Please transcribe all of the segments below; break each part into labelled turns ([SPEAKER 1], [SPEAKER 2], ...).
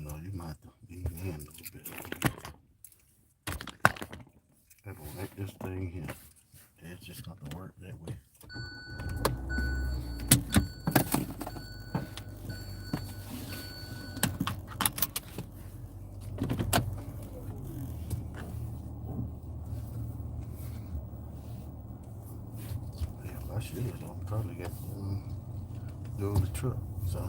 [SPEAKER 1] know, you might have to leave your hand a little bit. I'm gonna make this thing here. It's just not gonna work that way. I should. I'm probably got do the truck. So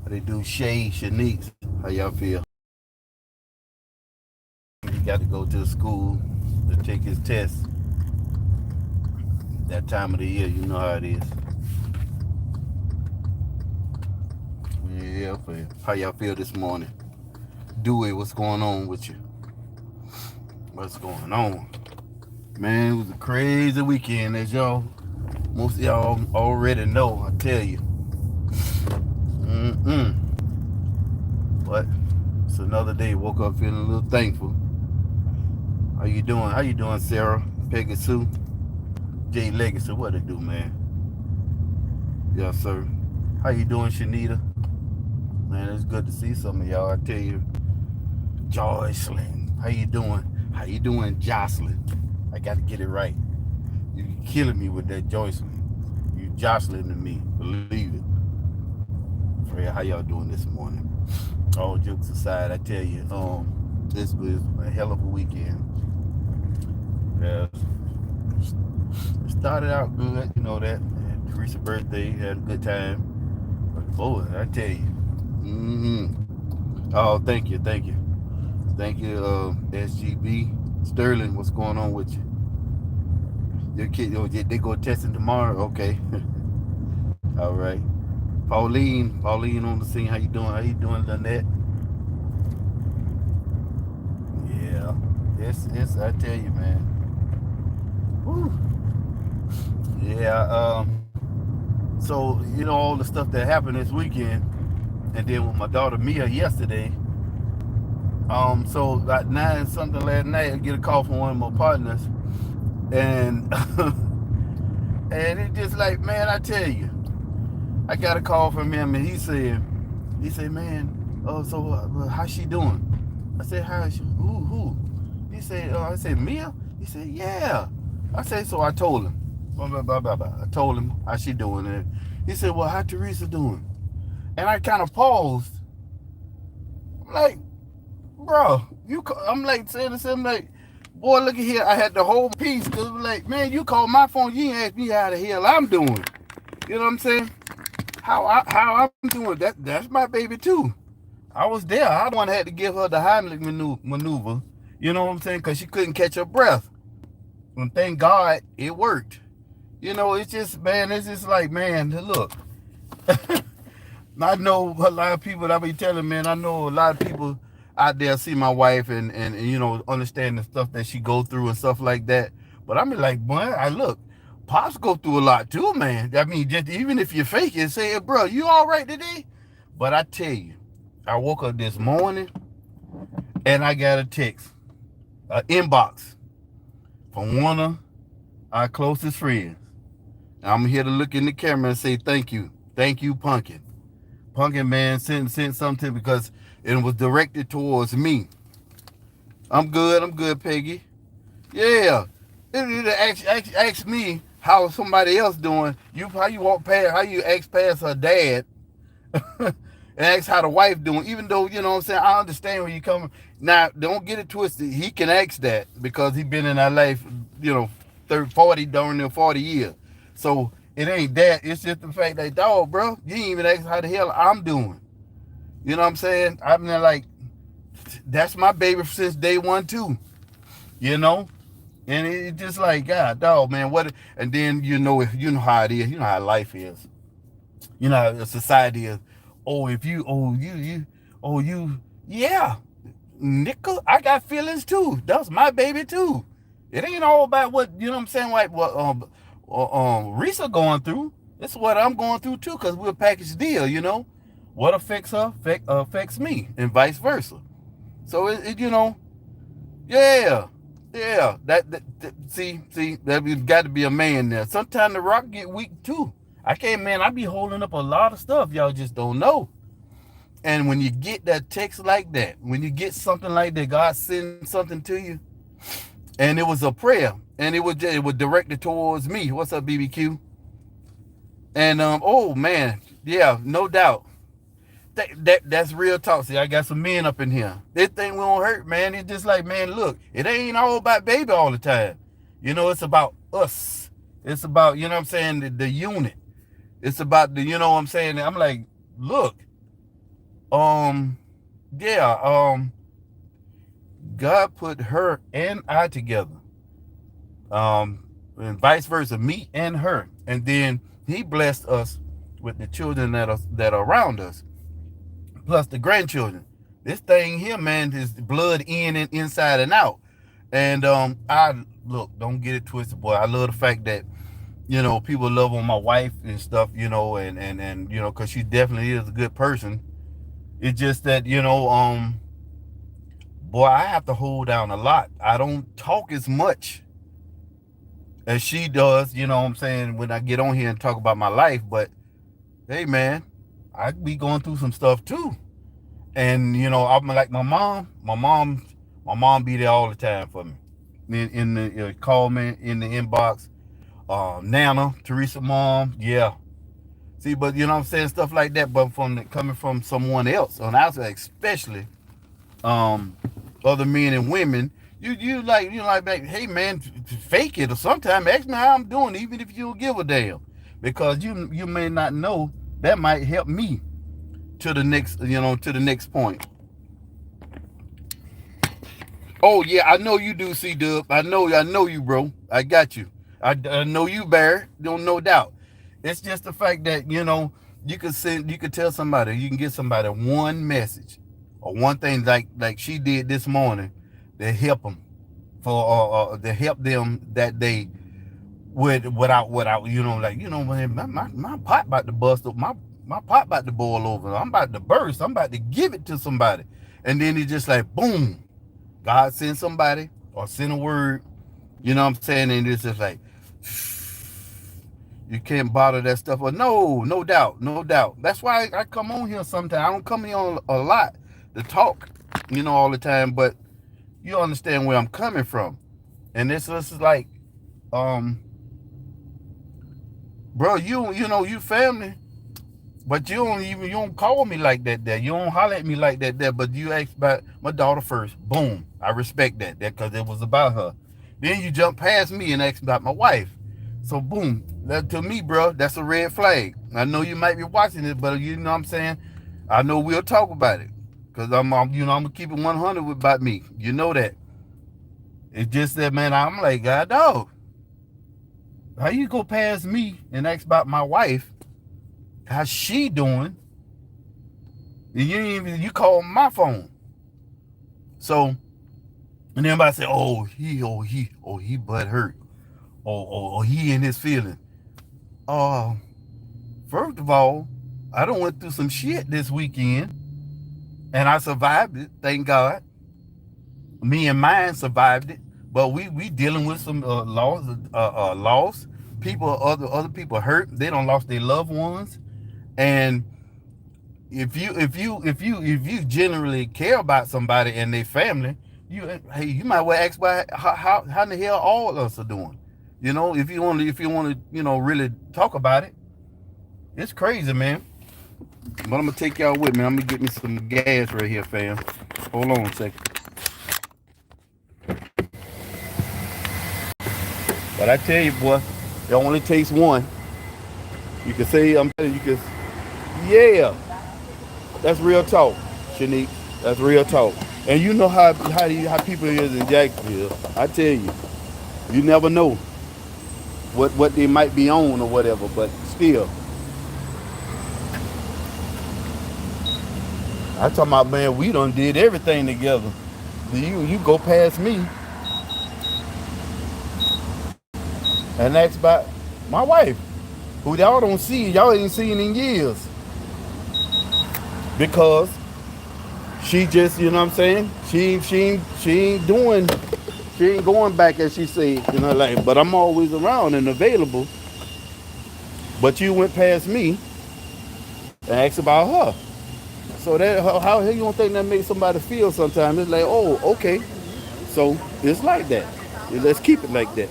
[SPEAKER 1] how they do Shay, Shanique? How y'all feel? He got to go to the school to take his test. That time of the year, you know how it is. Yeah, how y'all feel this morning? Dewey, what's going on with you? What's going on? Man, it was a crazy weekend, as most of y'all already know, I tell you. But it's another day. Woke up feeling a little thankful. How you doing? How you doing, Sarah? Peggy Sue? Jay Legacy, what it do, man? Yes, sir. How you doing, Shanita? Man, it's good to see some of y'all. I tell you. Joycelyn, how you doing? How you doing, Jocelyn? I got to get it right. You're killing me with that Joycelyn. You Jocelyn to me, believe it. Freya, how y'all doing this morning? All jokes aside, I tell you, this was a hell of a weekend. Yeah, it started out good, you know that. Teresa's birthday, had a good time. But boy, I tell you. Oh, thank you. Thank you, SGB. Sterling, what's going on with you? Your kid, they go testing tomorrow? Okay. All right. Pauline on the scene. How you doing? Lynette? Yeah. It's I tell you, man. Whew. Yeah, so, you know, all the stuff that happened this weekend, and then with my daughter Mia yesterday. So about 9 something last night, I get a call from one of my partners, and and it's just like, man, I tell you, I got a call from him, and he said, man, so how's she doing? I said, how's she? Who? He said, I said, Mia? He said, yeah. I said, so I told him, I told him how she doing, and he said, well, how Teresa doing? And I kind of paused. I'm like, bro, I'm like saying to him, like, boy, look at here. I had the whole piece, because like, man, you called my phone, you ain't asked me how the hell I'm doing. You know what I'm saying? How I'm doing, that's my baby too. I was there. I the one had to give her the Heimlich maneuver. You know what I'm saying? Because she couldn't catch her breath. And thank God it worked. You know, it's just, man, it's just like, man, look. I know a lot of people that I be telling, man, I know a lot of people out there see my wife and you know, understand the stuff that she go through and stuff like that. But I mean, like, boy, I look, Pops go through a lot too, man. I mean, just even if you fake it, say, bro, you all right today? But I tell you, I woke up this morning and I got a text, an inbox from one of our closest friends. I'm here to look in the camera and say thank you, Pumpkin. Pumpkin, man, sent something because it was directed towards me. I'm good, Peggy. Yeah, it asked me how somebody else doing. How you ask past her dad, and ask how the wife doing. Even though, you know what I'm saying, I understand where you coming. Now, don't get it twisted. He can ask that because he been in our life, you know, 40 years. So it ain't that. It's just the fact that, dog, bro, you ain't even ask how the hell I'm doing. You know what I'm saying? I mean, like, that's my baby since day one too. You know, and it's just like, God, dog, man, what? And then you know how it is. You know how life is. You know how society is. Oh, if you, yeah, nickel. I got feelings too. That's my baby too. It ain't all about what, you know what I'm saying, like what Risa going through. It's what I'm going through too, because we're a package deal, you know. What affects her affects me, and vice versa. So it you know, yeah. See, that got to be a man there. Sometimes the rock get weak too. I be holding up a lot of stuff y'all just don't know. And when you get that text like that, when you get something like that, God sends something to you, and it was a prayer, and it was directed towards me. What's up, BBQ? And oh man, yeah, no doubt. That's real talk. See, I got some men up in here. This thing won't hurt, man. It's just like, man, look, it ain't all about baby all the time. You know, it's about us. It's about, you know what I'm saying, the unit. It's about the, you know what I'm saying. I'm like, look, yeah, God put her and I together. And vice versa, me and her. And then he blessed us with the children that are around us, plus the grandchildren. This thing here, man, is blood in and inside and out. And I look, don't get it twisted, boy. I love the fact that, you know, people love on my wife and stuff, you know, and you know, because she definitely is a good person. It's just that, you know, boy, I have to hold down a lot. I don't talk as much as she does, you know what I'm saying, when I get on here and talk about my life. But hey, man, I be going through some stuff too. And, you know, I'm like my mom be there all the time for me. In the call me in the inbox. Nana, Teresa mom, yeah. See, but you know what I'm saying, stuff like that, but coming from someone else on outside, especially other men and women, you like, hey man, fake it, or sometimes ask me how I'm doing, even if you don't give a damn, because you may not know, that might help me to the next, you know, to the next point. Oh yeah, I know you do, C-Dub. I know you, bro. I got you. I know you, Bear. No doubt. It's just the fact that, you know, you could tell somebody, you can get somebody one message or one thing like she did this morning to help them to help them that day without you know, like, you know, man, my pot about to bust up, my pot about to boil over. I'm about to burst. I'm about to give it to somebody, and then it's just like boom. God send somebody or send a word, you know what I'm saying? And it's just like, you can't bother that stuff. But no doubt. That's why I come on here sometimes. I don't come here on a lot to talk, you know, all the time, but you understand where I'm coming from. And this is like, bro, you know, you family, but you don't call me like that. You don't holler at me like that. But you ask about my daughter first. Boom. I respect that because it was about her. Then you jump past me and ask about my wife. So boom. That, to me, bro, that's a red flag. I know you might be watching it, but you know what I'm saying? I know we'll talk about it. Because I'm gonna keep it 100 about me. You know that. It's just that, man, I'm like, God dog. How you go past me and ask about my wife? How's she doing? And you call my phone. So, and everybody say, oh, he butt hurt. Oh, he in his feeling. First of all, I done went through some shit this weekend, and I survived it, thank God. Me and mine survived it, but we dealing with some loss. People, other people hurt. They done lost their loved ones. And if you generally care about somebody and their family, you might well ask about how in the hell all of us are doing. You know, if you want to, you know, really talk about it. It's crazy, man. But I'm gonna take y'all with me. I'm gonna get me some gas right here, fam. Hold on a second. But I tell you, boy, it only takes one. You can say, I'm telling you, yeah, that's real talk, Shanique. That's real talk. And you know how people is in Jacksonville. I tell you, you never know what they might be on or whatever, but still. I talking about, man, we done did everything together. You go past me and ask about my wife, who y'all don't see, y'all ain't seen in years. Because she just, you know what I'm saying? She ain't going back, as she said, you know, like, but I'm always around and available. But you went past me and asked about her. So that how you don't think that makes somebody feel sometimes? It's like, oh, okay. So it's like that. Let's keep it like that.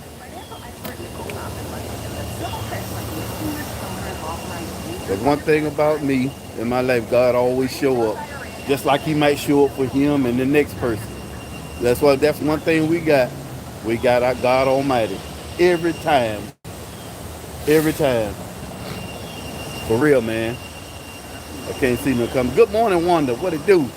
[SPEAKER 1] But one thing about me in my life, God always show up. Just like he might show up for him and the next person. That's one thing we got. We got our God Almighty. Every time. Every time. For real, man. I can't see no coming. Good morning, Wanda. What it do?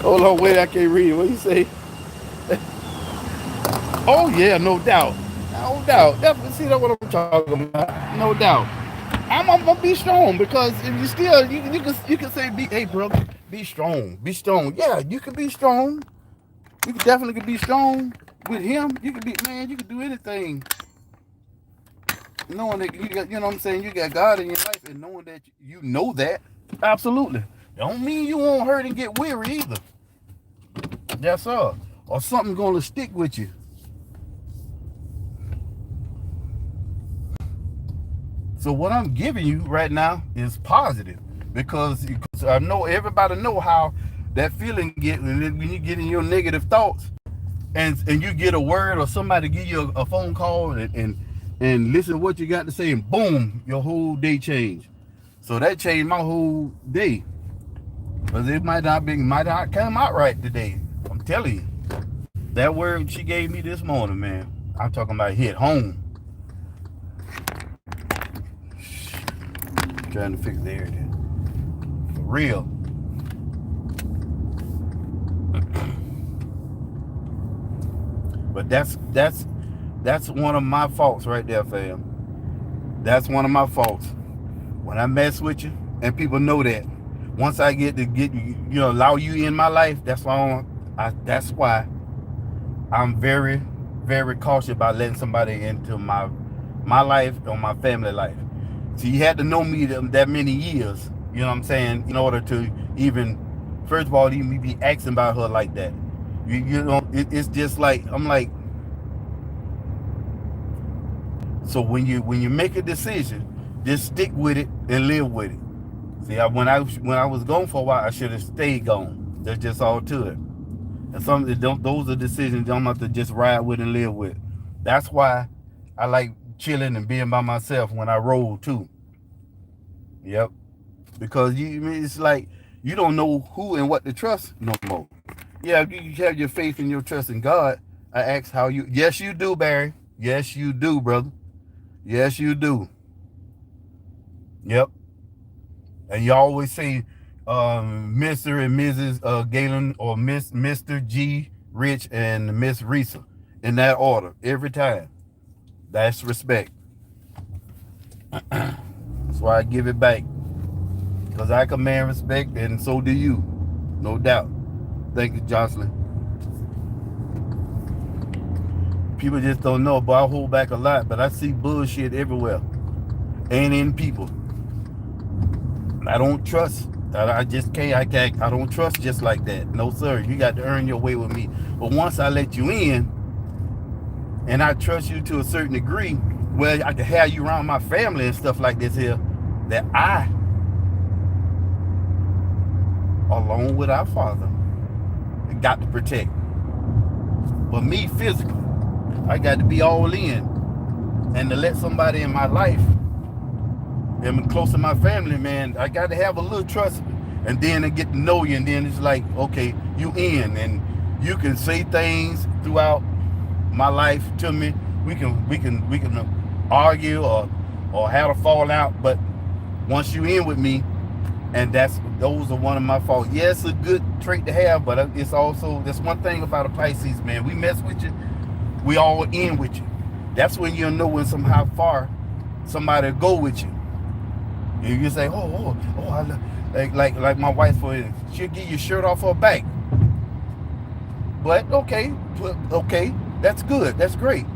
[SPEAKER 1] Hold on, wait, I can't read it. What you say? Oh yeah, no doubt. No doubt. Definitely see that's what I'm talking about. No doubt. I'm gonna be strong because if you still you can say hey brother, be strong. Be strong. Yeah, you can be strong. You can definitely be strong with him. You can be man, you can do anything. Knowing that you got, you know what I'm saying, you got God in your life and knowing that you know that. Absolutely. Don't mean you won't hurt and get weary either. That's all. Or something gonna stick with you. So what I'm giving you right now is positive because I know everybody know how that feeling get when you get in your negative thoughts and you get a word or somebody give you a phone call and listen to what you got to say and boom, your whole day changed. So that changed my whole day. Because it might not come out right today. I'm telling you. That word she gave me this morning, man. I'm talking about hit home. Trying to fix the air there. For real. But that's one of my faults right there, fam. That's one of my faults. When I mess with you, and people know that. Once I get allow you in my life, that's why I'm very, very cautious about letting somebody into my life or my family life. So you had to know me that many years, you know what I'm saying, in order to even, first of all, even be asking about her like that. You know, it's just like, I'm like, so when you make a decision, just stick with it and live with it. See, when I was gone for a while, I should have stayed gone. That's just all to it. And those are decisions I'm have to just ride with and live with. That's why I like chilling and being by myself when I roll too. Yep. Because it's like you don't know who and what to trust no more. Yeah, you have your faith and your trust in God. I ask how you. Yes, you do, Barry. Yes, you do, brother. Yes, you do. Yep. And you always say Mr. and Mrs. Galen or Mr. G. Rich and Miss Risa in that order every time. That's respect. That's why I give it back. Because I command respect and so do you. No doubt. Thank you, Jocelyn. People just don't know, but I hold back a lot. But I see bullshit everywhere. And in people. I don't trust. I just can't. I don't trust just like that. No, sir. You got to earn your way with me. But once I let you in, and I trust you to a certain degree, where I can have you around my family and stuff like this here, that I, along with our Father, got to protect. But me, physically, I got to be all in, and to let somebody in my life. And close to my family, man, I got to have a little trust, and then I get to know you, and then it's like, okay, you in, and you can say things throughout my life to me. We can argue or have a fallout, but once you in with me, and those are one of my faults. Yeah, it's a good trait to have, but it's also that's one thing about a Pisces, man. We mess with you, we all in with you. That's when you'll know when how far somebody will go with you. You say, I like my wife, for instance, she'll get your shirt off her back. But okay, that's good, that's great.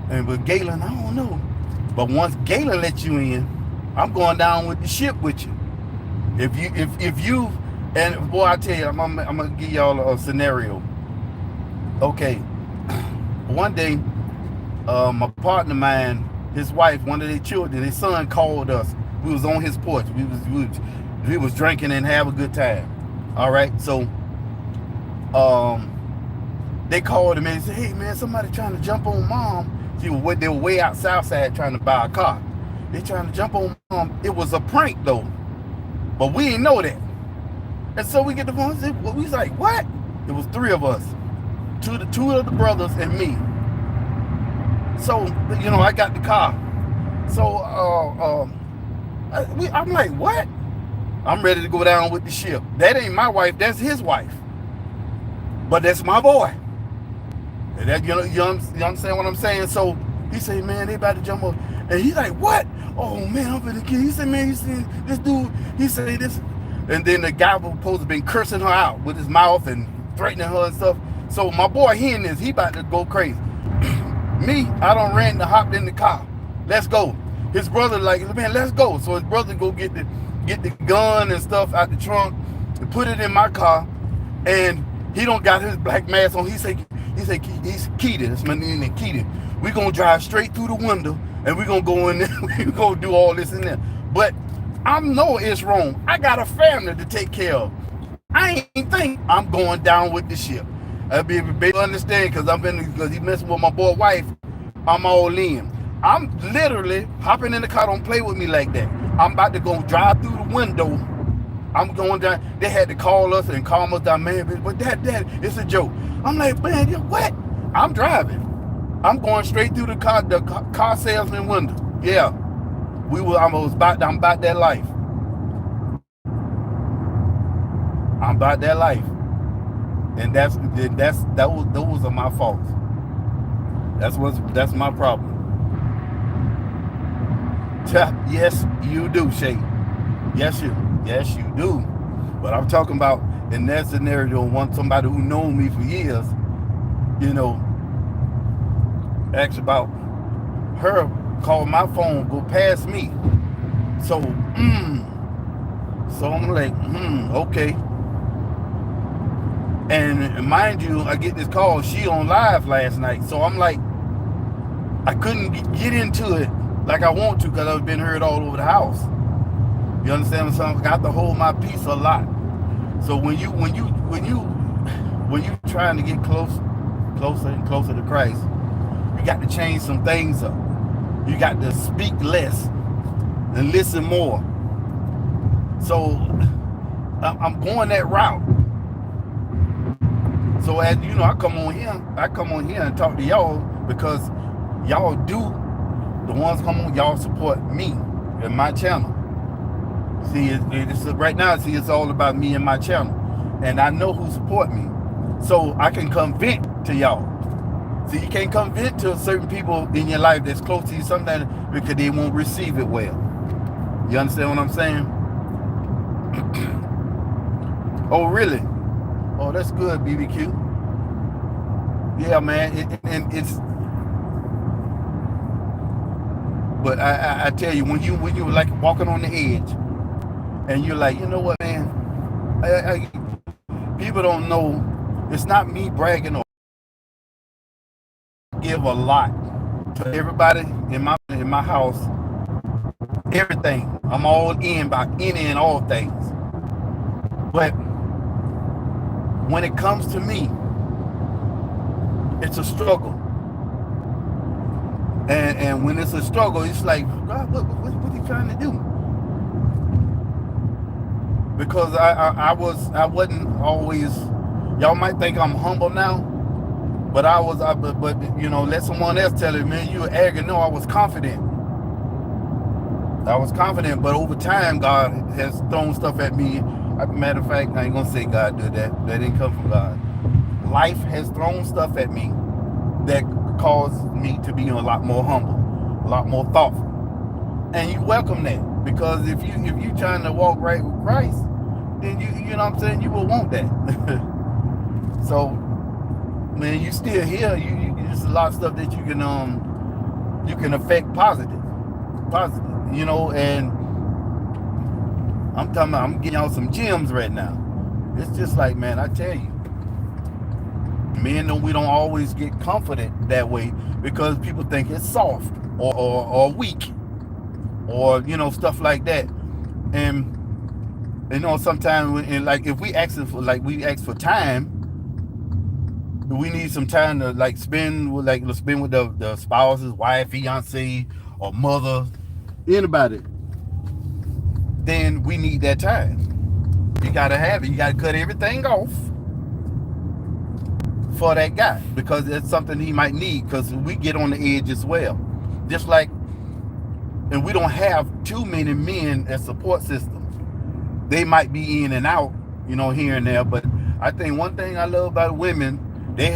[SPEAKER 1] And with Galen, I don't know. But once Galen lets you in, I'm going down with the ship with you. If you, and boy, I tell you, I'm gonna give y'all a scenario. Okay, one day my partner, man, his wife, one of their children, his son called us. We was on his porch. We was drinking and have a good time. All right, so they called him and said, "Hey man, somebody trying to jump on mom." They were way out south side trying to buy a car. They trying to jump on mom. It was a prank though, but we didn't know that. And so we get the phone. We was like, "What?" It was three of us, two of the brothers and me. So I got the car. So I'm like, "What?" I'm ready to go down with the ship. That ain't my wife. That's his wife. But that's my boy. And that, you understand what I'm saying? So he said, "Man, they about to jump up." And he's like, "What?" "Oh man, I'm finna kill." He said, "Man, you see this dude?" He said this. And then the guy was supposed to have been cursing her out with his mouth and threatening her and stuff. So my boy hearing this, he about to go crazy. Me, I done ran and hopped in the car. Let's go. His brother like, "Man, let's go." So his brother go get the gun and stuff out the trunk and put it in my car. And he don't got his black mask on. He said he's Keaton. That's my name, Keaton. We gonna drive straight through the window and we gonna go in there. We gonna do all this in there. But I know it's wrong. I got a family to take care of. I ain't think I'm going down with the ship. I be understand because he messing with my boy wife. I'm all in. I'm literally hopping in the car. Don't play with me like that. I'm about to go drive through the window. I'm going down. They had to call us and calm us down, man. But Dad, it's a joke. I'm like, "Man, what?" I'm driving. I'm going straight through the car salesman window. Yeah, I'm about that life. I'm about that life, and those are my faults. That's my problem. Yes, you do, Shay. Yes, you do. But I'm talking about in that scenario, somebody who known me for years, asked about her, called my phone, go past me. So I'm like, okay. And mind you, I get this call, she on live last night. So I'm like, I couldn't get into it like I want to because I've been heard all over the house. You understand what I'm saying? I have to hold my peace a lot. So when you trying to get closer and closer to Christ, you got to change some things up. You got to speak less and listen more. So I'm going that route. So as you know, I come on here and talk to y'all because y'all the ones come on, y'all support me and my channel. See, right now, it's all about me and my channel. And I know who support me. So I can come vent to y'all. See, you can't come vent to certain people in your life that's close to you sometimes because they won't receive it well. You understand what I'm saying? Oh, really? Oh, that's good, BBQ. Yeah, man. But I tell you, when you like walking on the edge, and you're like, you know what, man? People don't know. It's not me bragging or give a lot to everybody in my house. Everything. I'm all in by any and all things. But when it comes to me, it's a struggle. And when it's a struggle, it's like, God, look, what are you trying to do? Because I wasn't always. Y'all might think I'm humble now, but let someone else tell it, man, you were arrogant. No, I was confident. But over time, God has thrown stuff at me. Matter of fact, I ain't gonna say God did that. That didn't come from God. Life has thrown stuff at me that caused me to be a lot more humble, a lot more thoughtful. And you welcome that, because if you trying to walk right with Christ, then you know what I'm saying, you will want that. So, man, you still here. There's a lot of stuff that you can affect positive, and I'm talking about, I'm getting y'all some gems right now. It's just like, man, I tell you, Men, we don't always get comforted that way because people think it's soft or weak or stuff like that. And sometimes like if we ask for time, we need some time to spend with the spouses, wife, fiance, or mother, anybody. Then we need that time. You gotta have it. You gotta cut everything off for that guy because it's something he might need, because we get on the edge as well. Just like, and we don't have too many men as support systems. They might be in and out, here and there. But I think one thing I love about women, they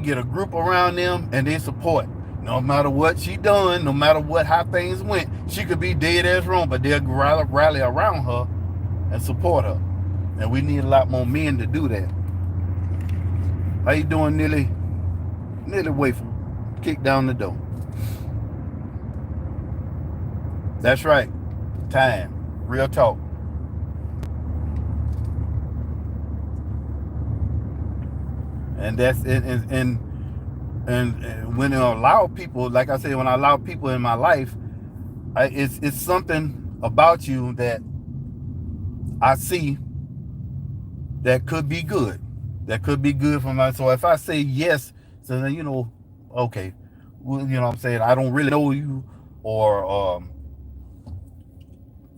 [SPEAKER 1] get a group around them and they support. No matter what she done, no matter how things went, she could be dead as wrong, but they'll rally around her and support her. And we need a lot more men to do that. How you doing, Nilly? Nilly Wafer, kick down the door. That's right. Time. Real talk. And that's and when I allow people, like I said, when I allow people in my life, it's something about you that I see that could be good. That could be good for my. So if I say yes, so then okay, well, what I'm saying, I don't really know you, or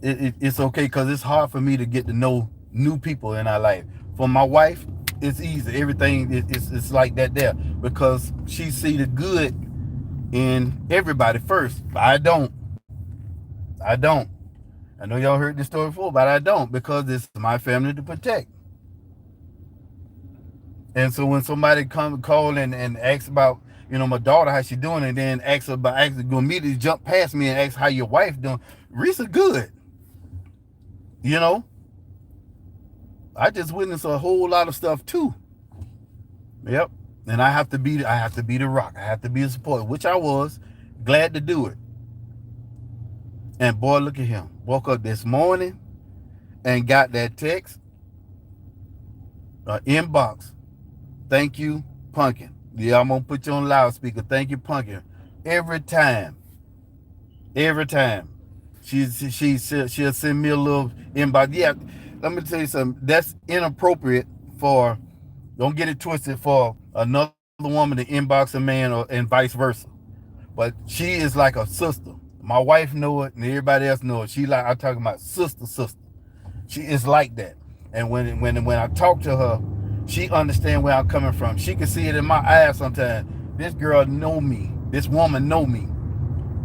[SPEAKER 1] it's okay, because it's hard for me to get to know new people in our life. For my wife, it's easy. Everything it's like that there, because she see the good in everybody first. But I don't. I know y'all heard this story before, but I don't, because it's my family to protect. And so when somebody call and ask about, my daughter, how she doing, and then go immediately jump past me and ask how your wife doing, Risa good. I just witnessed a whole lot of stuff too. Yep. And I have to be the rock. I have to be a supporter, which I was glad to do it. And boy, look at him. Woke up this morning and got that text, inbox. Thank you, Pumpkin. Yeah, I'm gonna put you on loudspeaker. Thank you, Pumpkin. Every time. She'll send me a little inbox. Yeah, let me tell you something. That's inappropriate for, don't get it twisted, for another woman to inbox a man, and vice versa. But she is like a sister. My wife know it, and everybody else know it. I'm talking about sister. She is like that. And when I talk to her, she understands where I'm coming from. She can see it in my eyes sometimes. This girl know me. This woman know me.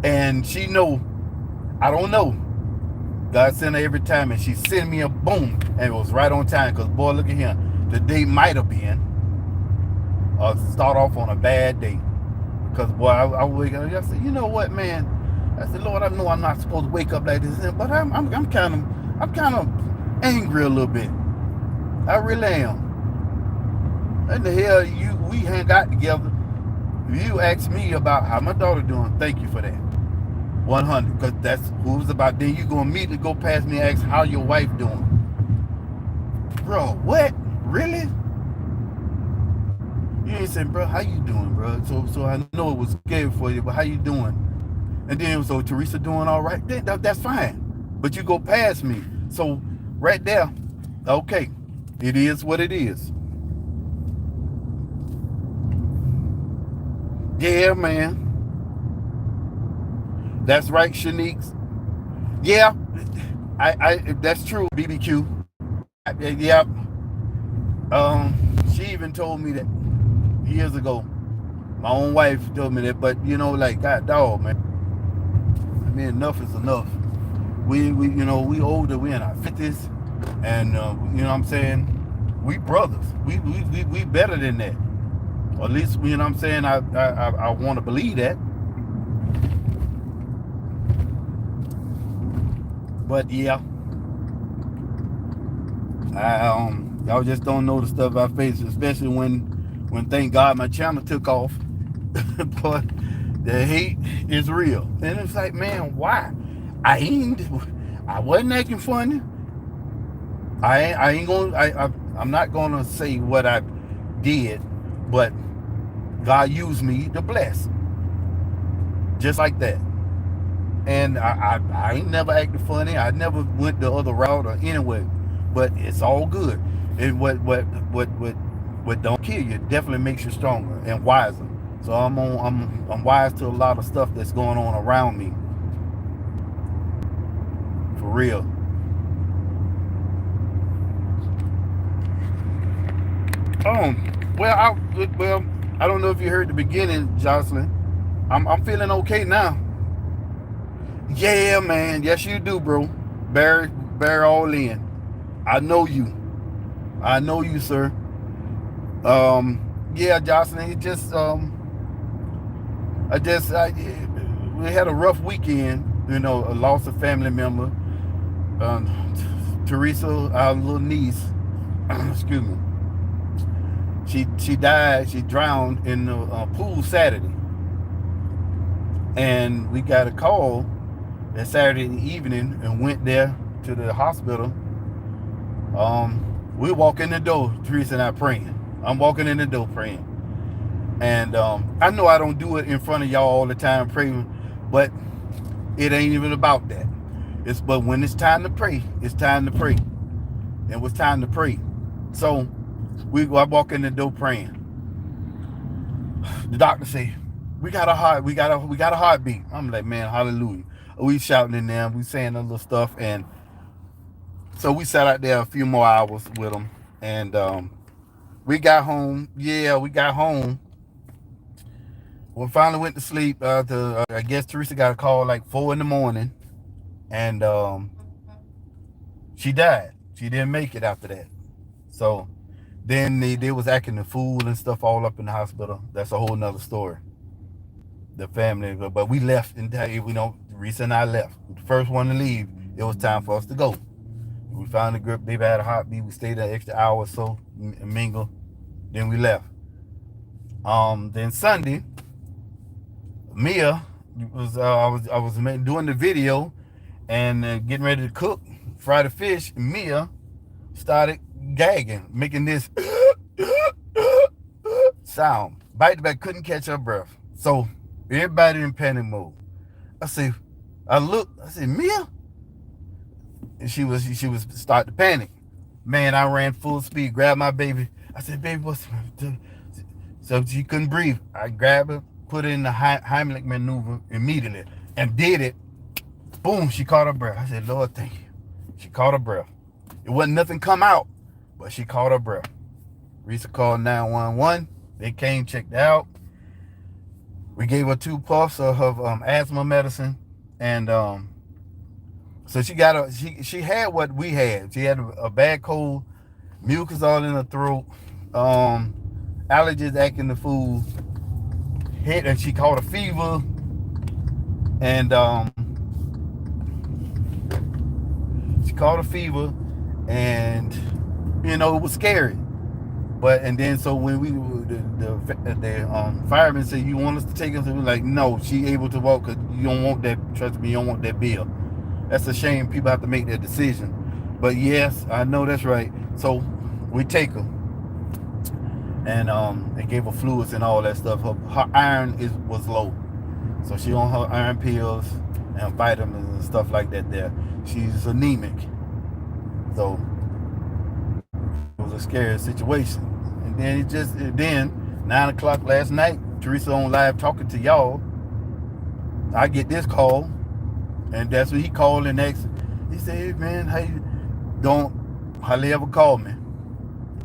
[SPEAKER 1] And she know, I don't know. God sent her every time, and she sent me a boom, and it was right on time, because boy, look at him. The day might have been start off on a bad day. Because boy, I wake up, I said, you know what, man? I said, Lord, I know I'm not supposed to wake up like this, but I'm kind of angry a little bit. I really am. And the hell, we hang out together. You asked me about how my daughter doing. Thank you for that. 100, because that's who it's about. Then you gonna immediately go past me and ask how your wife doing. Bro, what? Really? You ain't saying, bro, how you doing, bro? So I know it was scary for you, but how you doing? And then, so Teresa doing all right? That's fine. But you go past me. So right there, okay, it is what it is. Yeah, man. That's right, Shanique. Yeah, I that's true, BBQ. Yeah. She even told me that years ago. My own wife told me that, but like, God dog, man. I mean, enough is enough. We older, we in our 50s, and you know what I'm saying? We brothers. We better than that. Or at least, you know what I'm saying? I want to believe that. But yeah, y'all just don't know the stuff I face, especially when thank God my channel took off. But the hate is real, and it's like, man, why? I wasn't acting funny. I'm not gonna say what I did, But God used me to bless, just like that. And I ain't never acted funny. I never went the other route or anyway. But it's all good. And what don't kill you definitely makes you stronger and wiser. So I'm wise to a lot of stuff that's going on around me. For real. Well, I don't know if you heard the beginning, Jocelyn. I'm feeling okay now. Yeah, man. Yes, you do, bro. Bear all in. I know you. I know you, sir. Yeah, Jocelyn. It just we had a rough weekend. You know, a loss of family member. Teresa, our little niece. Excuse me. She died. She drowned in the pool Saturday, and we got a call that Saturday evening and went there to the hospital. We walk in the door, Teresa and I praying. I'm walking in the door praying, and I know I don't do it in front of y'all all the time praying, but it ain't even about that. But when it's time to pray, it's time to pray. It was time to pray. So I walk in the door praying. The doctor say, we got a heartbeat. I'm like, man, hallelujah. We shouting in there, we saying a little stuff, and so we sat out there a few more hours with them, and we got home. Yeah, we got home. We finally went to sleep. I guess Teresa got a call like 4 in the morning, and she died. She didn't make it after that. So then they was acting the fool and stuff all up in the hospital. That's a whole nother story. The family, but we left, and Teresa and I left. The first one to leave. It was time for us to go. We found the group. Baby had a heartbeat. We stayed an extra hour or so, mingle. Then we left. Then Sunday, Mia I was doing the video and getting ready to cook, fry the fish. Mia started gagging, making this sound. Bite back, couldn't catch her breath. So everybody in panic mode. I said, Mia? And she was start to panic. Man, I ran full speed, grabbed my baby. I said, baby, what's... So she couldn't breathe. I grabbed her, put her in the Heimlich maneuver immediately, and did it. Boom, she caught her breath. I said, Lord, thank you. She caught her breath. It wasn't nothing come out, but she caught her breath. Risa called 911. They came, checked out. We gave her 2 puffs of her asthma medicine, and so she had what we had. She had a bad cold, mucus all in her throat, allergies acting the fool, and she caught a fever, and she caught a fever, and it was scary. And then so when the fireman said, you want us to take her? So we're like, no, she able to walk, because you don't want that, trust me, you don't want that bill. That's a shame. People have to make that decision. But yes, I know that's right. So we take her, and they gave her fluids and all that stuff. Her iron was low, so she on her iron pills and vitamins and stuff like that. There, she's anemic. So it was a scary situation. And then 9 o'clock last night, Teresa on live talking to y'all. I get this call. And that's what he called and asked. He said, hey, man, how you don't hardly ever call me.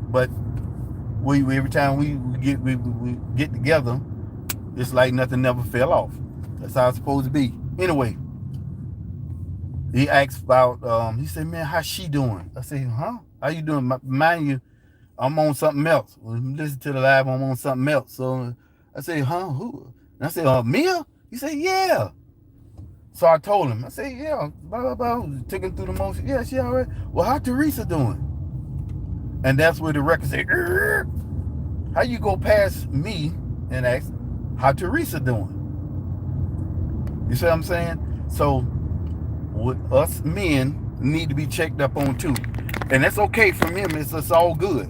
[SPEAKER 1] But we every time we get together, it's like nothing never fell off. That's how it's supposed to be. Anyway, he asked about, he said, man, how's she doing? I said, huh? How you doing? Mind you, I'm on something else. Listen to the live, I'm on something else. So I said, huh? Who? And I said, Mia? He said, yeah. So I told him, I said, yeah, blah, blah, blah. Took him through the motion. Yeah, she all right. Well, how Teresa doing? And that's where the record said, how you go past me and ask, how Teresa doing? You see what I'm saying? So with us men need to be checked up on too. And that's okay from him. It's all good.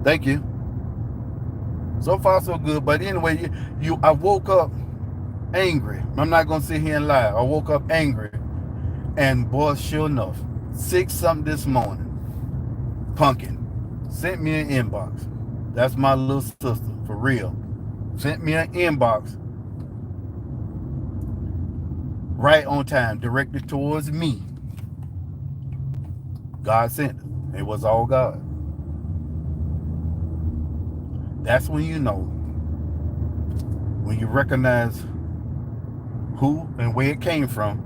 [SPEAKER 1] Thank you. So far, so good. But anyway, I woke up angry. I'm not gonna sit here and lie. I woke up angry, and boy, sure enough, 6 something this morning, Pumpkin sent me an inbox. That's my little sister, for real. Sent me an inbox right on time, directed towards me. God sent it. It was all God. That's when you know, when you recognize who and where it came from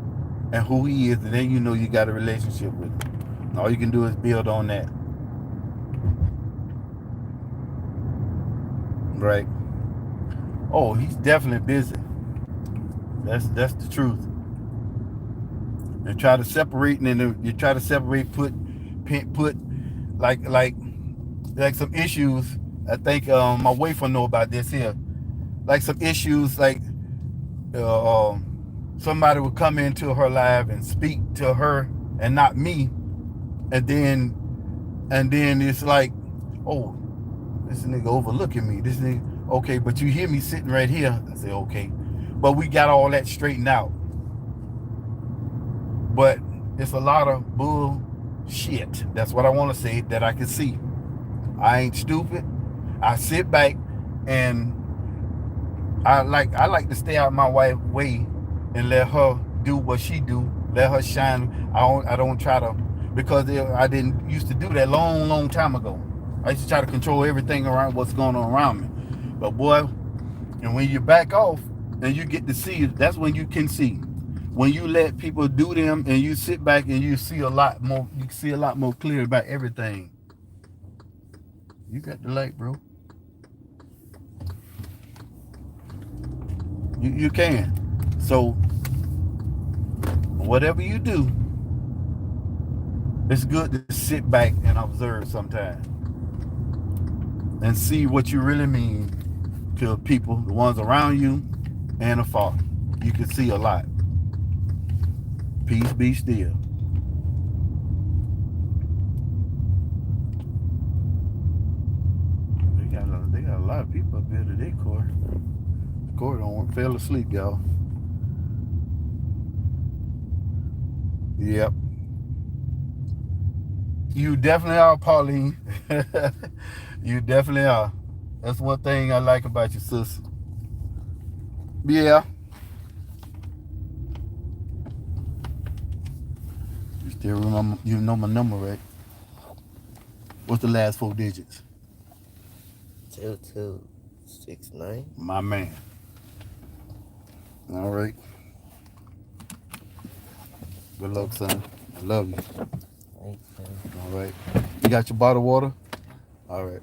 [SPEAKER 1] and who he is, and then you know you got a relationship with him. And all you can do is build on that. Right? Oh, he's definitely busy. That's the truth. And try to separate, and then you try to separate, put like some issues. I think my wife will know about this here. Like some issues, like somebody would come into her life and speak to her and not me, and then it's like, oh, this nigga overlooking me. This nigga, okay, but you hear me sitting right here. I say, okay, but we got all that straightened out. But it's a lot of bullshit. That's what I want to say, that I can see. I ain't stupid. I sit back, and I like to stay out my wife's way and let her do what she do. Let her shine. I don't try to, because I didn't used to do that long time ago. I used to try to control everything around what's going on around me. But boy, and when you back off and you get to see, that's when you can see. When you let people do them and you sit back and you see a lot more, you see a lot more clear about everything. You got the light, bro. You can. So whatever you do, it's good to sit back and observe sometimes and see what you really mean to people, the ones around you and afar. You can see a lot. Peace be still. They got a lot of people up here today, Corey. Corey don't fell asleep, y'all. Yep. You definitely are, Pauline. You definitely are. That's one thing I like about you, sis. Yeah. You still remember, you know my number, right? What's the last 4 digits?
[SPEAKER 2] 2269.
[SPEAKER 1] My man. All right. Good luck, son. I love you.
[SPEAKER 2] Thanks, man.
[SPEAKER 1] All right. You got your bottled water? All right.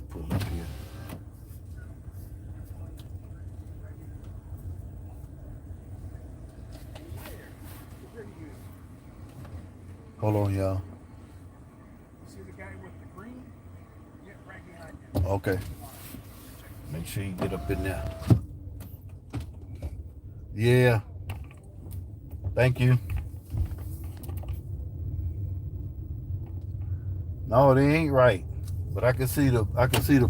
[SPEAKER 1] Pull up here. Hold on, y'all.
[SPEAKER 3] See the guy with the green? Yeah, right behind you.
[SPEAKER 1] Okay. Make sure you get up in there. Yeah. Thank you. No, they ain't right. But I can see the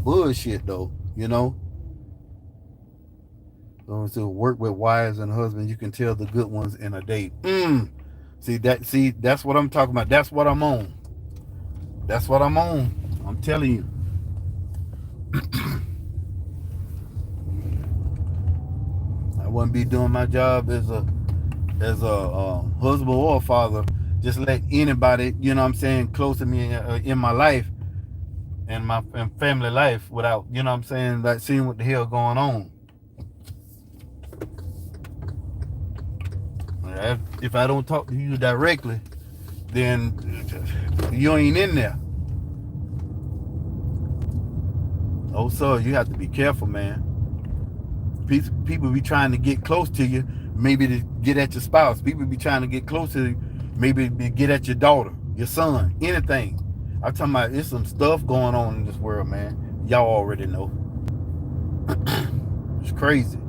[SPEAKER 1] bullshit though, you know. Those who work with wives and husbands, you can tell the good ones in a date. See, that's what I'm talking about. That's what I'm on. That's what I'm on. I'm telling you. I wouldn't be doing my job as a husband or a father. Just let anybody, you know what I'm saying, close to me in my life and my family life without, you know what I'm saying, like seeing what the hell going on. If I don't talk to you directly, then you ain't in there. Oh, so you have to be careful, man. People be trying to get close to you, maybe to get at your spouse. People be trying to get close to you, maybe to get at your daughter, your son, anything. I'm talking about, there's some stuff going on in this world, man. Y'all already know. It's crazy.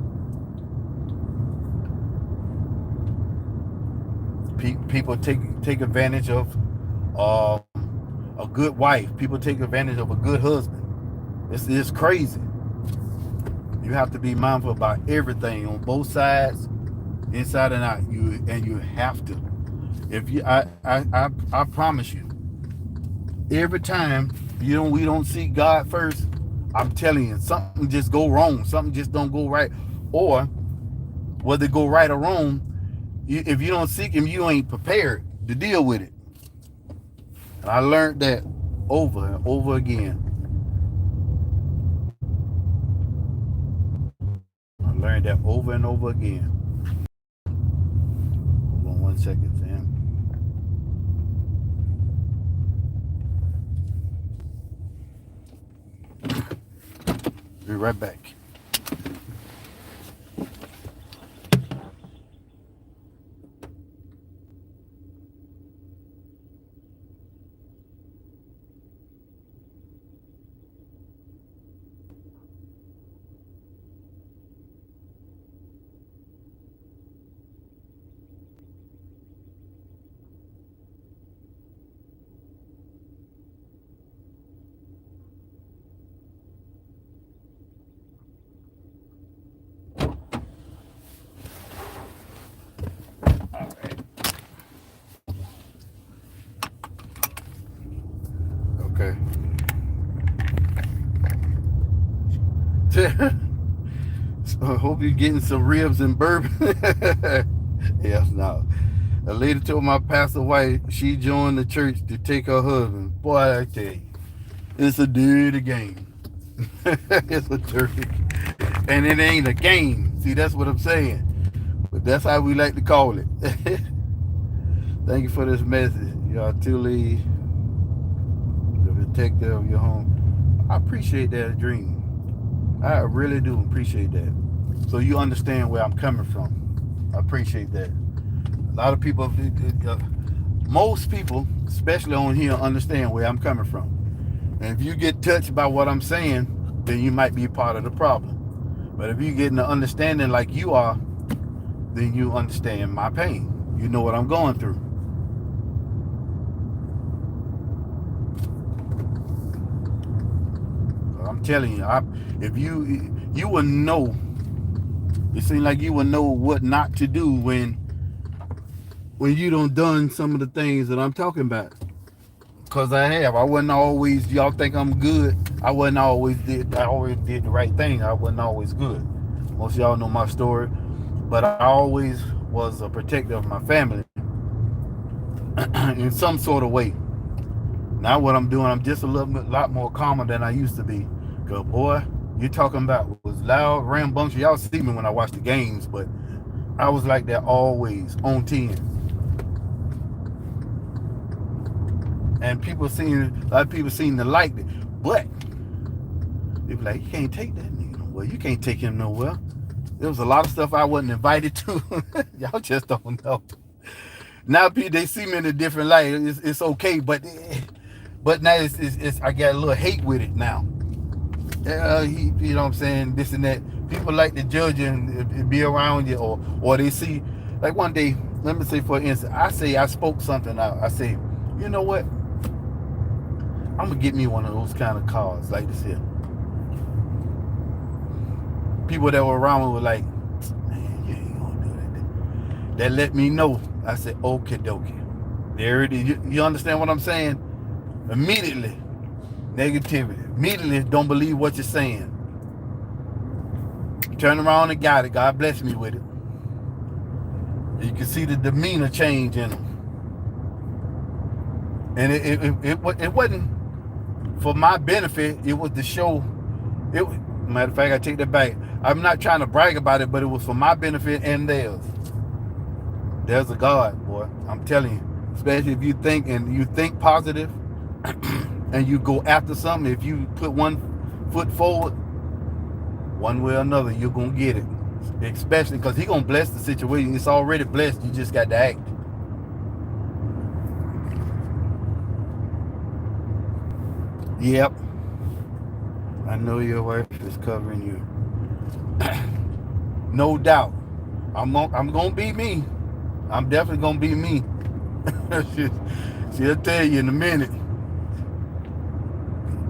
[SPEAKER 1] People take advantage of uh, a good wife. People take advantage of a good husband. It's crazy. You have to be mindful about everything on both sides, inside and out. You have to. If you, I promise you, every time we don't seek God first, I'm telling you, something just go wrong. Something just don't go right, or whether it go right or wrong, if you don't seek Him, you ain't prepared to deal with it. And I learned that over and over again. I learned that over and over again. Hold on 1 second, fam. Be right back. Okay. So I hope you're getting some ribs and bourbon. Yes, no. A lady told my pastor wife she joined the church to take her husband. Boy, I tell you, it's a dirty game. It's a dirty, and it ain't a game. See, that's what I'm saying. But that's how we like to call it. Thank you for this message. You are truly the protector of your home. I appreciate that dream. I really do appreciate that. So you understand where I'm coming from. I appreciate that. A lot of people, most people, especially on here, understand where I'm coming from. And if you get touched by what I'm saying, then you might be part of the problem. But if you get an understanding like you are, then you understand my pain. You know what I'm going through. I'm telling you, if you will know, it seems like you will know what not to do when you done some of the things that I'm talking about. Cause I have. I wasn't always. Y'all think I'm good? I always did the right thing. I wasn't always good. Most of y'all know my story, but I always was a protector of my family in some sort of way. Now what I'm doing, I'm just a lot more calmer than I used to be. Cause boy, you're talking about was loud, rambunctious. Y'all see me when I watch the games, but I was like that always on 10. And a lot of people seem to like it, but they be like, you can't take that nigga nowhere. You can't take him nowhere. There was a lot of stuff I wasn't invited to. Y'all just don't know. Now they see me in a different light. It's okay, but now it's I got a little hate with it now. You know what I'm saying? This and that. People like to judge you and be around you, or they see, like one day, let me say for instance, I spoke something out. I say, you know what? I'm gonna get me one of those kind of cars like this here. People that were around were like, man, you ain't gonna do that. That let me know. I said, okay, dokie. There it is. You understand what I'm saying? Immediately, negativity. Immediately, don't believe what you're saying. Turn around and got it. God bless me with it. You can see the demeanor change in them. And it wasn't for my benefit. It was to show. Matter of fact, I take that back. I'm not trying to brag about it, but it was for my benefit and theirs. There's a God, boy. I'm telling you. Especially if you think positive and you go after something. If you put one foot forward, one way or another, you're gonna get it. Especially because He's gonna bless the situation. It's already blessed. You just got to act. Yep. I know your wife is covering you. No doubt. I'm gonna be me. I'm definitely gonna be me. she, she'll tell you in a minute.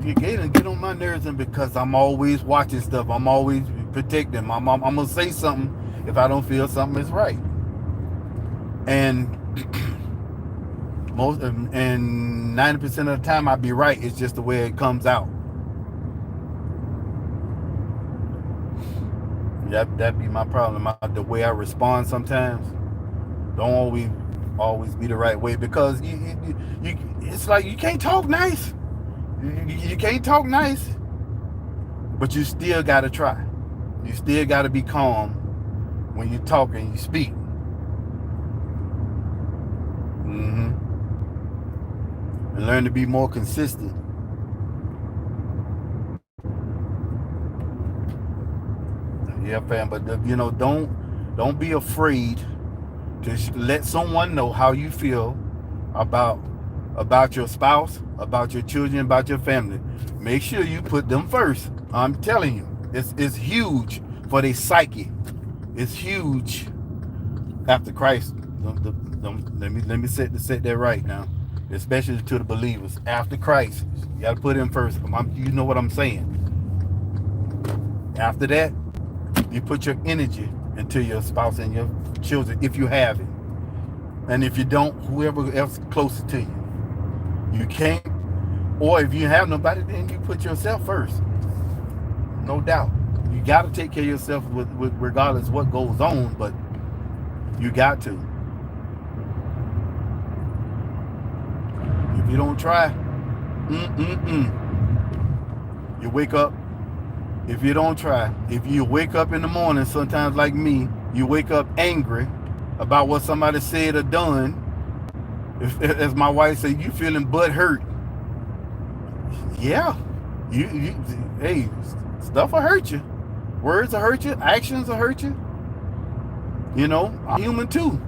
[SPEAKER 1] You get on my nerves, and because I'm always watching stuff, I'm always protecting. I'm gonna say something if I don't feel something is right. And most and 90% of the time I be right. It's just the way it comes out. That be my problem. The way I respond sometimes don't always be the right way, because you it's like you can't talk nice. You can't talk nice, but you still gotta try. You still gotta be calm when you talk and you speak. And learn to be more consistent. Yeah, fam. But don't be afraid to let someone know how you feel about your spouse, about your children, about your family. Make sure you put them first. I'm telling you, it's huge for their psyche. It's huge after Christ. Let me set that right now, especially to the believers. After Christ, you got to put him first. You know what I'm saying. After that, you put your energy into your spouse and your children, if you have it. And if you don't, whoever else closest to you. You can't, or if you have nobody, then you put yourself first. No doubt. You got to take care of yourself with regardless what goes on, but you got to. If you don't try, you wake up. If you don't try, if you wake up in the morning, sometimes like me, you wake up angry about what somebody said or done. If, as my wife said, you feeling butt hurt. Yeah, hey, stuff will hurt you. Words will hurt you. Actions will hurt you. You know, I'm human too.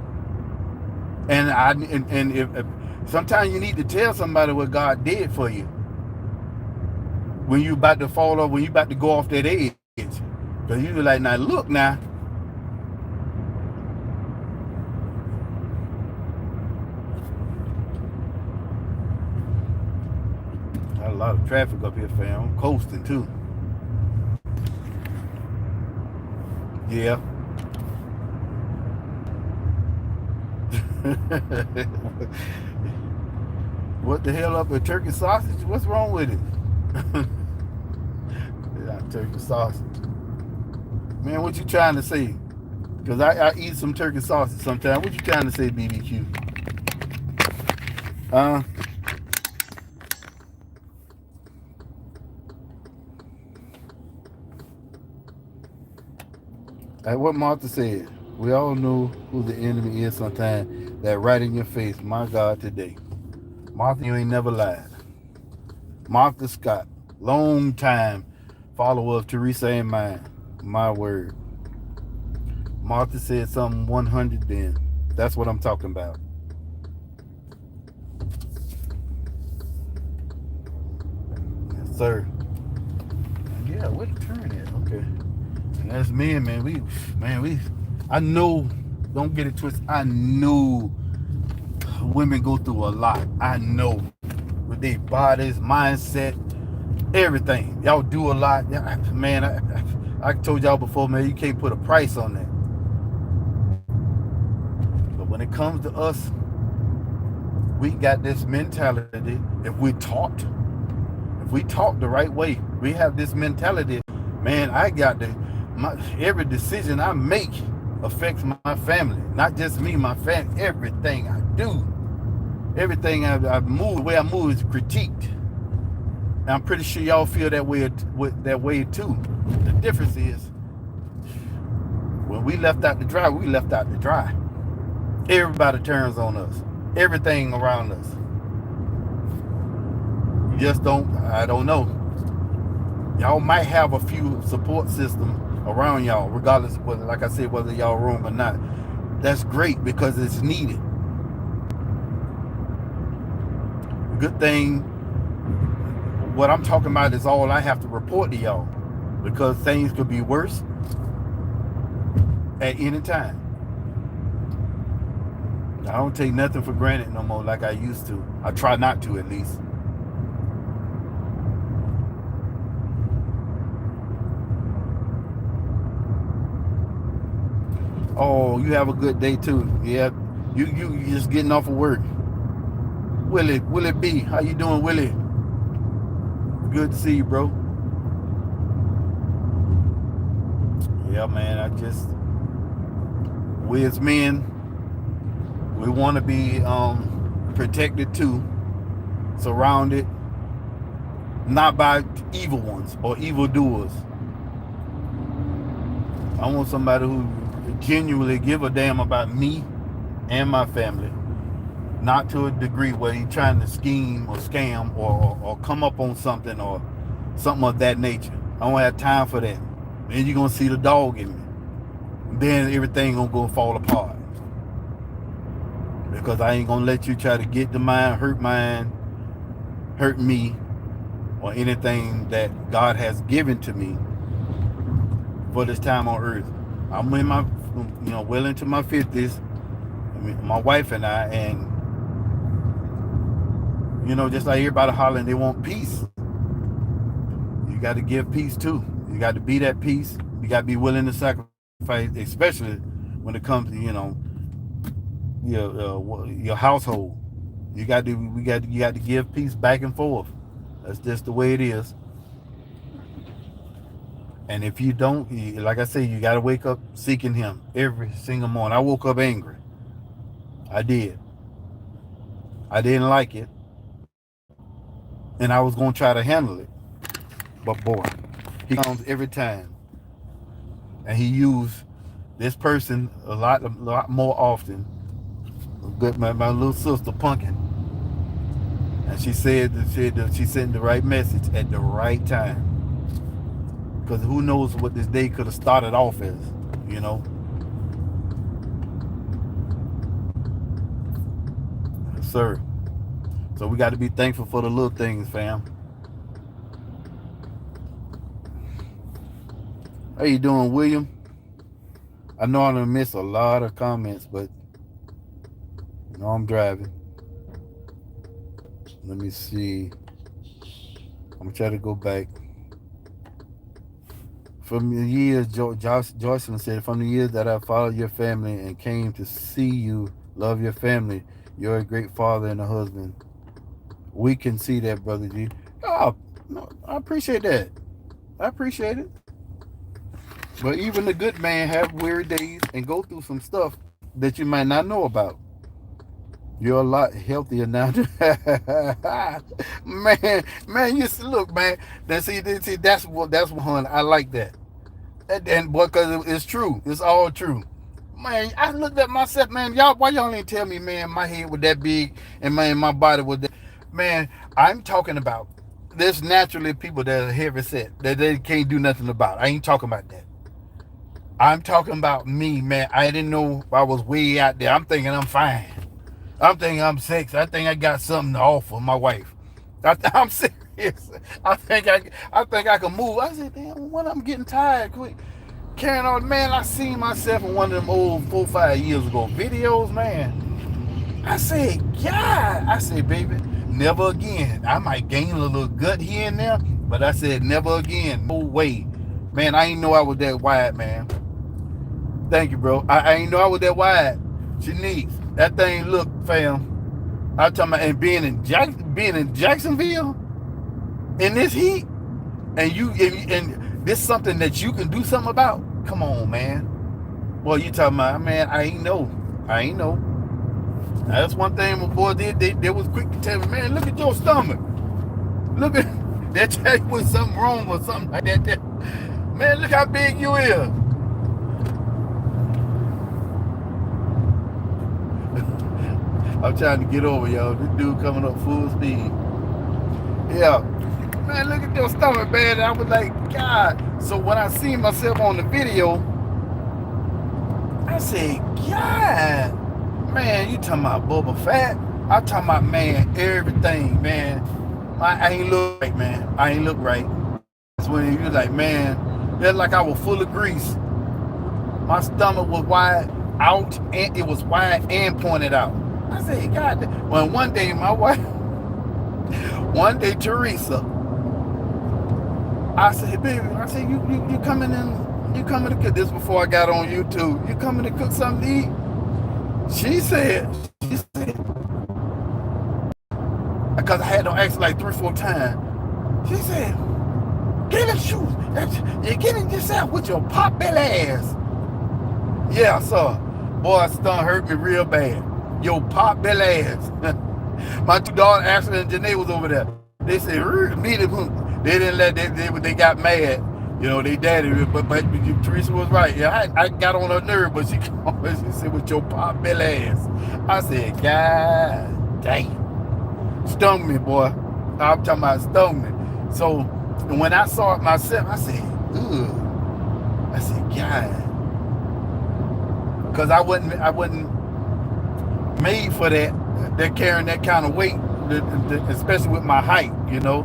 [SPEAKER 1] And if sometimes you need to tell somebody what God did for you when you about to fall off, when you about to go off that edge. Because you be like, now look now. Got a lot of traffic up here, fam. I'm coasting too. Yeah. What the hell up with turkey sausage? What's wrong with it? Yeah, turkey sausage. Man, what you trying to say? Because I eat some turkey sausage sometimes. What you trying to say, BBQ? Like what Martha said, we all know who the enemy is sometimes. That right in your face, my God, today. Martha, you ain't never lied. Martha Scott, long time follower of Teresa and mine. My word. Martha said something 100 then. That's what I'm talking about. Yes, sir. Yeah, where the turn at? Okay. And that's men, man. I know, don't get it twisted. I know women go through a lot. I know. With their bodies, mindset, everything. Y'all do a lot. Man, I told y'all before, man, you can't put a price on that. But when it comes to us, we got this mentality. If we talked the right way, we have this mentality, man, I got every decision I make affects my family. Not just me, my family. Everything I do. Everything I move, the way I move is critiqued. And I'm pretty sure y'all feel that way too. The difference is, when we left out to dry, we left out to dry. Everybody turns on us. Everything around us. You just I don't know. Y'all might have a few support systems around y'all, regardless of whether, like I said, whether y'all wrong or not. That's great because it's needed. Good thing, what I'm talking about is all I have to report to y'all, because things could be worse at any time. I don't take nothing for granted no more like I used to. I try not to, at least. Oh, you have a good day too. Yeah, you just getting off of work. Willie B, how you doing, Willie? Good to see you, bro. Yeah, man. We as men, we want to be protected too, surrounded, not by evil ones or evil doers. I want somebody who genuinely give a damn about me and my family, not to a degree where he's trying to scheme or scam or come up on something or something of that nature. I don't have time for that. Then you're gonna see the dog in me. Then everything gonna go fall apart. Because I ain't gonna let you try to get to mine, hurt me, or anything that God has given to me for this time on earth. I'm in my, well into my 50s. I mean, my wife and I, and just like everybody hollering, they want peace. You got to give peace too. You got to be that peace. You got to be willing to sacrifice, especially when it comes to your household. You got to give peace back and forth. That's just the way it is. And if you don't, like I say, you got to wake up seeking Him every single morning. I woke up angry. I did. I didn't like it. And I was going to try to handle it. But boy, He comes every time. And He used this person a lot more often. My little sister, Pumpkin. And she said that she sent the right message at the right time. Because who knows what this day could have started off as, Yes, sir. So we got to be thankful for the little things, fam. How you doing, William? I know I'm gonna miss a lot of comments, but I'm driving. Let me see. I'm gonna try to go back. From the years, Joycelyn said, from the years that I followed your family and came to see you love your family, you're a great father and a husband. We can see that, Brother G. Oh, no, I appreciate that. I appreciate it. But even the good man have weary days and go through some stuff that you might not know about. You're a lot healthier now. man, you see, look, man. That's what, honey. I like that. And boy, because it's true. It's all true. Man, I looked at myself, man. Why y'all ain't tell me, man, my head was that big and my body was that. Man, I'm talking about there's naturally people that are heavy set that they can't do nothing about. I ain't talking about that. I'm talking about me, man. I didn't know I was way out there. I'm thinking I'm fine. I'm thinking I'm sexy. I think I got something to offer my wife. I'm serious. I think I can move. I said, damn, what? I'm getting tired quick. Carrying on, man. I seen myself in one of them old 4-5 years ago videos, man. I said, God. I said, baby, never again. I might gain a little gut here and there, but I said, never again. No way. Man, I ain't know I was that wide, man. Thank you, bro. I ain't know I was that wide. Shanice, that thing look, fam. I'm talking about, and being in Jacksonville in this heat, and this something that you can do something about. Come on, man. Well, you talking about, man? I ain't know. That's one thing my boy did. They was quick to tell me, man, look at your stomach. Look at that. Tell you was something wrong or something like that. Man, look how big you is. I'm trying to get over, y'all. This dude coming up full speed. Yeah. Man, look at your stomach, man. I was like, God. So when I seen myself on the video, I said, God. Man, you talking about Boba Fett? I'm talking about, man, everything, man. I ain't look right, man. I ain't look right. That's when you like, man, it's like I was full of grease. My stomach was wide. out, and it was wide and pointed out. I said, God. Well, one day my wife, one day Teresa, I said, baby, I said, you coming in, you coming to cook this before I got on YouTube. You coming to cook something to eat? She said, because I had to ask like 3-4 times. She said, get in shoes. You get in yourself with your pop belly ass. Yeah, sir. Boy, stomach hurt me real bad. Yo, pop belly ass. My two daughters, Ashley and Janae, was over there. They said, they didn't let, they got mad. You know, they daddy, but Teresa was right. Yeah, I got on her nerve, but she said, with your pop belly ass. I said, God damn. Stung me, boy. I'm talking about stung me. So when I saw it myself, I said, ugh. I said, God. Because I wasn't made for that. They're carrying that kind of weight, especially with my height, you know.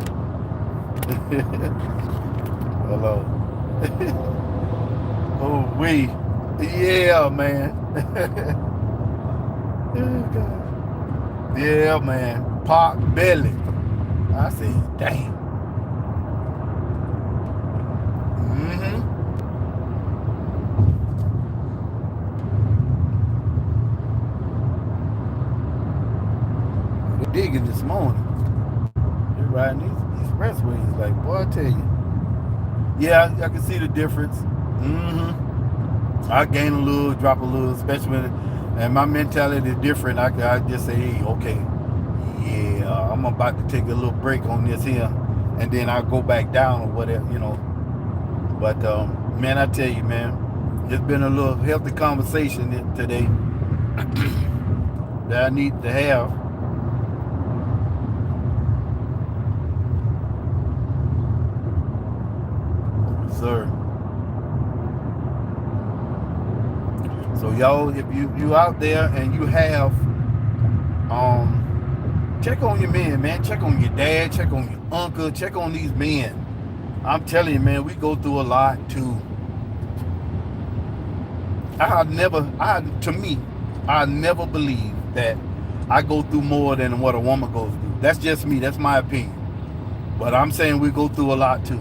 [SPEAKER 1] Hello. Oh, yeah, man. Yeah, man. Pot belly. I said, damn. We're digging this morning. They're riding these expressways, like, boy, I tell you. Yeah, I can see the difference. I gain a little, drop a little, especially when, and my mentality is different. I just say, hey, okay, yeah, I'm about to take a little break on this here, and then I'll go back down or whatever, you know. But man, I tell you, man, it's been a little healthy conversation today that I need to have. Sir. So y'all, if you out there and you have, check on your men, man. Check on your dad. Check on your uncle. Check on these men. I'm telling you, man, we go through a lot too. I never believe that I go through more than what a woman goes through. That's just me. That's my opinion. But I'm saying we go through a lot too.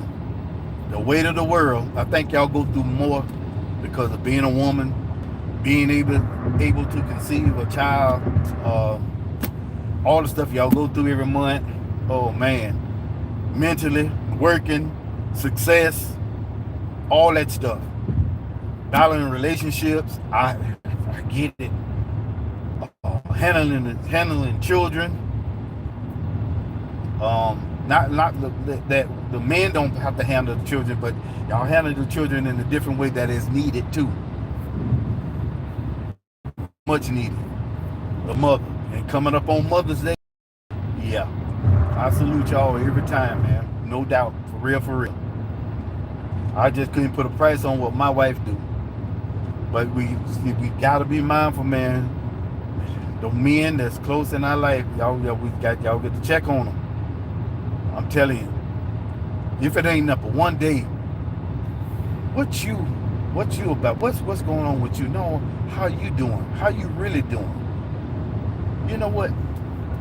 [SPEAKER 1] The weight of the world, I think y'all go through more because of being a woman, being able to conceive a child, all the stuff y'all go through every month. Oh man, mentally, working, success, all that stuff. Balancing relationships, I get it. Handling children. Not that the men don't have to handle the children, but y'all handle the children in a different way that is needed too. Much needed. The mother. And coming up on Mother's Day, yeah. I salute y'all every time, man. No doubt. For real. I just couldn't put a price on what my wife do. But we gotta be mindful, man. The men that's close in our life, y'all get to check on them. I'm telling you, if it ain't up for one day, what you about? What's going on with you? No, how you doing? How you really doing? You know what?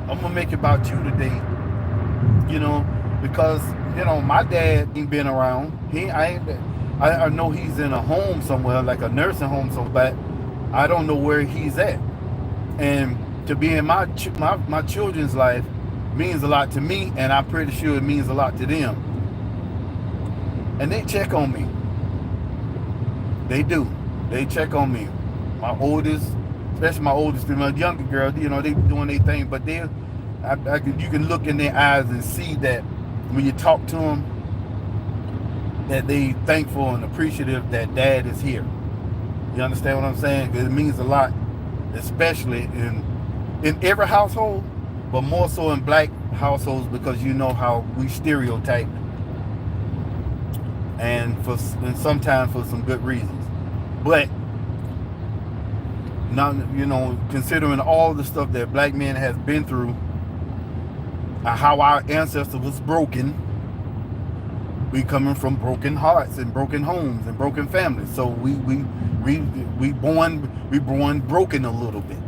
[SPEAKER 1] I'm gonna make it about you today. You know, because you know my dad ain't been around. I know he's in a home somewhere, like a nursing home, but I don't know where he's at. And to be in my children's life means a lot to me, and I'm pretty sure it means a lot to them. And they check on me. They do. They check on me. My oldest, especially my oldest and my younger girl, you know, they doing their thing, but you can look in their eyes and see that when you talk to them, that they thankful and appreciative that dad is here. You understand what I'm saying? Because it means a lot, especially in every household, but more so in black households, because you know how we stereotype, and sometimes for some good reasons. But now, you know, considering all the stuff that black men has been through, how our ancestors was broken, We coming from broken hearts and broken homes and broken families. So we born broken a little bit.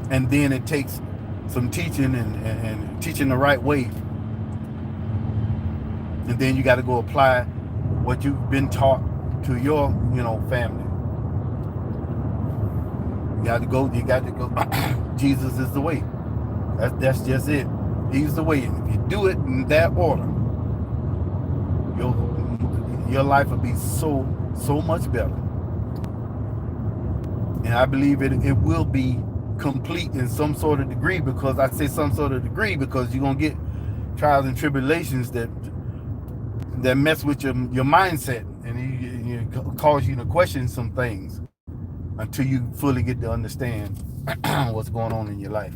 [SPEAKER 1] And then it takes some teaching and teaching the right way. And then you got to go apply what you've been taught to your, family. You got to go. Jesus is the way. That's just it. He's the way. And if you do it in that order, your life will be so much better. And I believe it will be complete in some sort of degree, because I say some sort of degree because you're gonna get trials and tribulations that mess with your mindset, and you cause you to question some things until you fully get to understand what's going on in your life.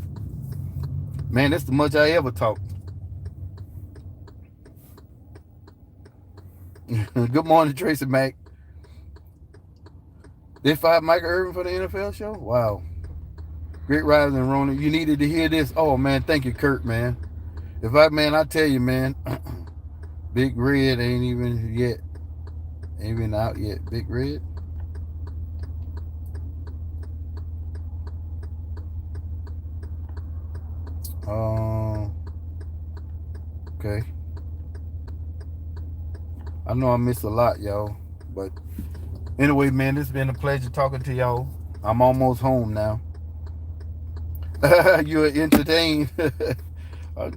[SPEAKER 1] Man, that's the much I ever talk. Good morning, Tracy Mack. They fired Michael Irvin for the NFL show? Wow. Great rising, Rona. You needed to hear this. Oh, man, thank you, Kurt, man. I tell you, man, Big Red ain't even out yet. Big Red? Okay. I know I missed a lot, y'all, but anyway, man, it's been a pleasure talking to y'all. I'm almost home now. You're entertained. I'm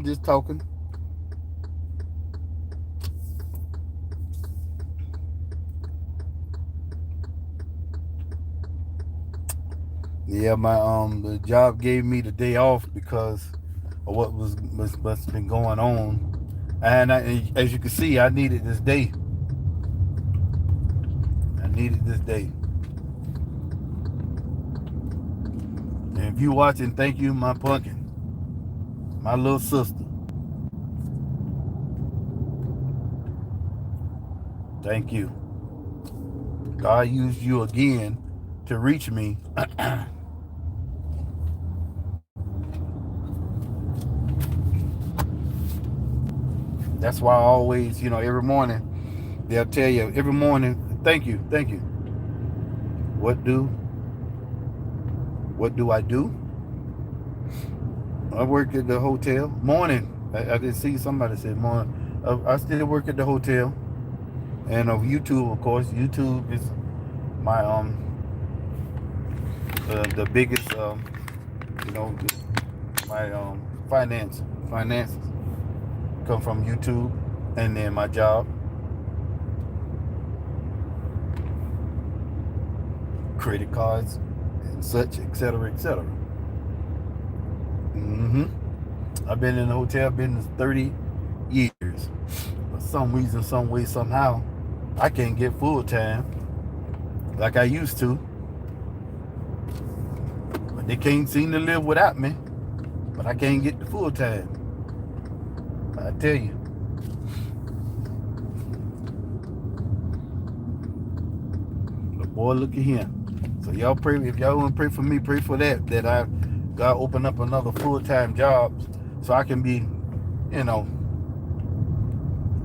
[SPEAKER 1] just talking. Yeah, the job gave me the day off because of what's been going on. And as you can see, I needed this day. And if you watching, thank you, my pumpkin, my little sister. Thank you. God used you again to reach me. That's why I always, every morning, they'll tell you, every morning, thank you. What do I do? I work at the hotel. Morning. I did see somebody say morning. I still work at the hotel. And of YouTube, of course. YouTube is my the biggest my finances come from YouTube, and then my job, credit cards and such, etc. I've been in the hotel business 30 years. For some reason, some way, somehow, I can't get full time like I used to. But they can't seem to live without me. But I can't get the full time. I tell you. But boy, look at him. So y'all pray, if y'all want to pray for me, pray for that God open up another full-time job so I can be,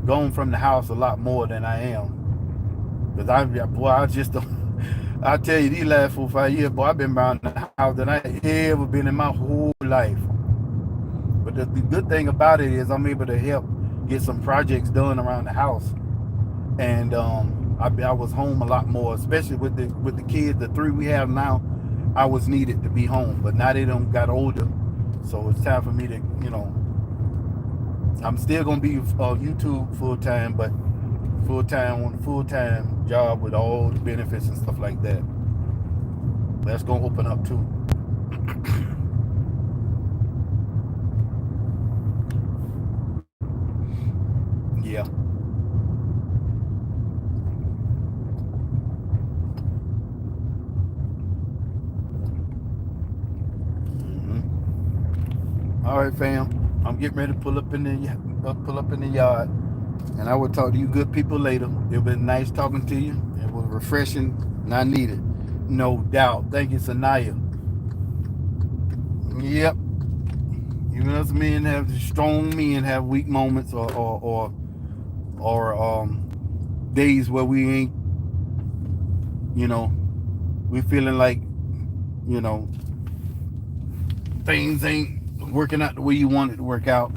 [SPEAKER 1] gone from the house a lot more than I am. Because I tell you, these last 4 or 5 years, boy, I've been around the house that I ain't ever been in my whole life. But the good thing about it is I'm able to help get some projects done around the house. And I was home a lot more, especially with the kids, the 3 we have now. I was needed to be home, but now they done got older, so it's time for me to, I'm still gonna be YouTube full time, but full time job with all the benefits and stuff like that. That's gonna open up too. Yeah. All right, fam. I'm getting ready to pull up in the yard, and I will talk to you good people later. It was nice talking to you. It was refreshing, and I need it, no doubt. Thank you, Sanaya. Yep. Even us men have strong men have weak moments, or days where we ain't, you know, we feeling like, you know, things ain't working out the way you want it to work out,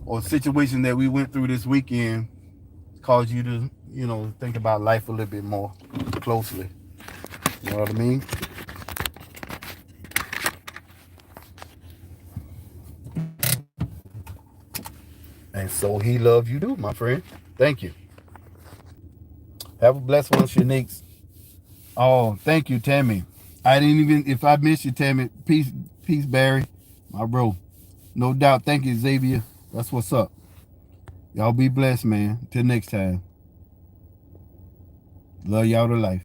[SPEAKER 1] or a situation that we went through this weekend caused you to, you know, think about life a little bit more closely. You know what I mean? And so he loves you too, my friend. Thank you. Have a blessed one, Shaniques. Oh, thank you, Tammy. I didn't even, if I missed you, Tammy, peace, Barry, my bro. No doubt. Thank you, Xavier. That's what's up. Y'all be blessed, man. Till next time. Love y'all to life.